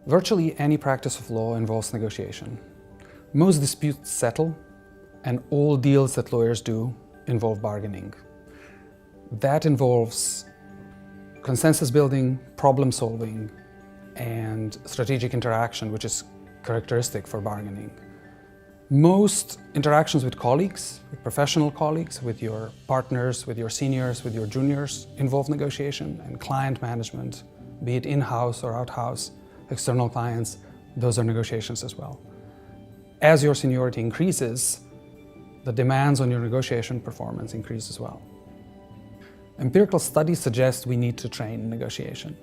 Virtually any practice of law involves negotiation. Most disputes settle, and all deals that lawyers do involve bargaining. That involves consensus building, problem solving, and strategic interaction, which is characteristic for bargaining. Most interactions with colleagues, with professional colleagues, with your partners, with your seniors, with your juniors, involve negotiation, and client management, be it in-house or out-house, external clients, those are negotiations as well. As your seniority increases, the demands on your negotiation performance increase as well. Empirical studies suggest we need to train negotiation.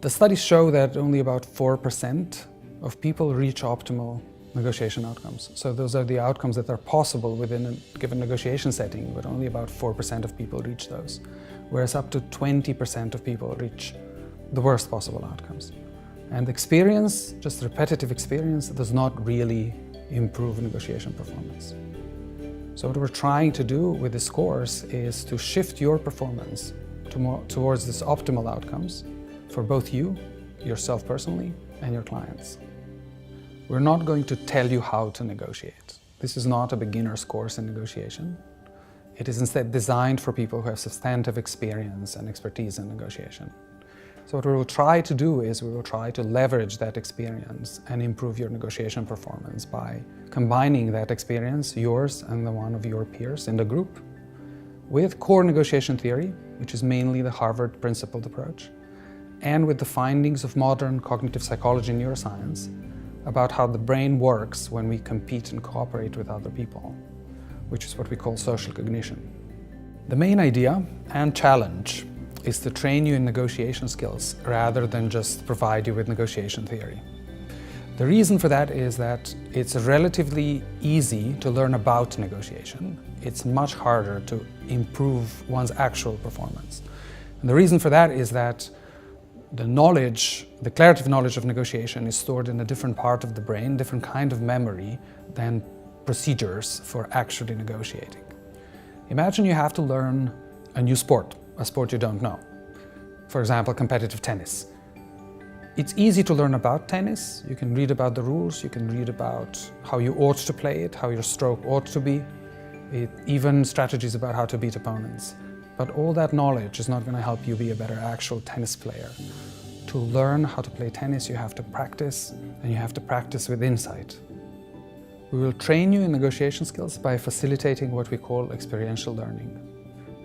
The studies show that only about 4% of people reach optimal negotiation outcomes. So those are the outcomes that are possible within a given negotiation setting, but only about 4% of people reach those, whereas up to 20% of people reach the worst possible outcomes. And experience, just repetitive experience, does not really improve negotiation performance. So what we're trying to do with this course is to shift your performance towards these optimal outcomes for both you, yourself personally, and your clients. We're not going to tell you how to negotiate. This is not a beginner's course in negotiation. It is instead designed for people who have substantive experience and expertise in negotiation. So what we will try to do is we will try to leverage that experience and improve your negotiation performance by combining that experience, yours and the one of your peers in the group, with core negotiation theory, which is mainly the Harvard principled approach, and with the findings of modern cognitive psychology and neuroscience about how the brain works when we compete and cooperate with other people, which is what we call social cognition. The main idea and challenge is to train you in negotiation skills rather than just provide you with negotiation theory. The reason for that is that it's relatively easy to learn about negotiation. It's much harder to improve one's actual performance. And the reason for that is that the knowledge, the declarative knowledge of negotiation is stored in a different part of the brain, different kind of memory than procedures for actually negotiating. Imagine you have to learn a new sport, a sport you don't know. For example, competitive tennis. It's easy to learn about tennis. You can read about the rules, you can read about how you ought to play it, how your stroke ought to be, even strategies about how to beat opponents. But all that knowledge is not going to help you be a better actual tennis player. To learn how to play tennis, you have to practice, and you have to practice with insight. We will train you in negotiation skills by facilitating what we call experiential learning.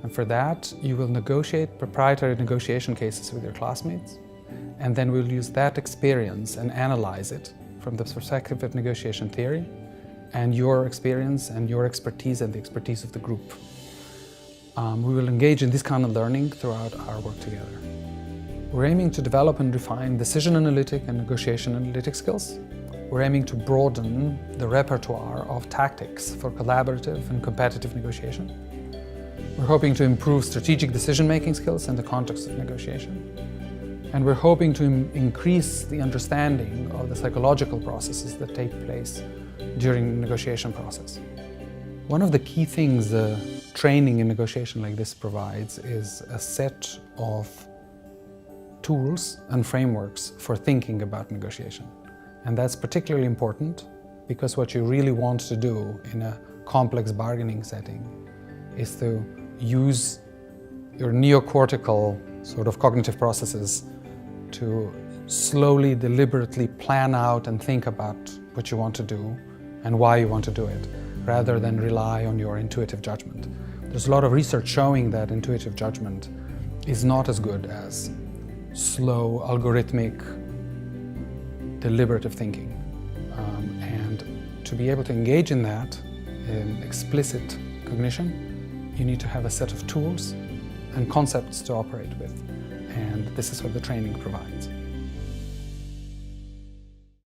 And for that, you will negotiate proprietary negotiation cases with your classmates, and then we'll use that experience and analyze it from the perspective of negotiation theory and your experience and your expertise and the expertise of the group. We will engage in this kind of learning throughout our work together. We're aiming to develop and refine decision analytic and negotiation analytic skills. We're aiming to broaden the repertoire of tactics for collaborative and competitive negotiation. We're hoping to improve strategic decision-making skills in the context of negotiation. And we're hoping to increase the understanding of the psychological processes that take place during the negotiation process. One of the key things training in negotiation like this provides is a set of tools and frameworks for thinking about negotiation. And that's particularly important because what you really want to do in a complex bargaining setting is to use your neocortical sort of cognitive processes to slowly, deliberately plan out and think about what you want to do and why you want to do it, rather than rely on your intuitive judgment. There's a lot of research showing that intuitive judgment is not as good as slow, algorithmic, deliberative thinking. And to be able to engage in that, in explicit cognition, you need to have a set of tools and concepts to operate with. And this is what the training provides.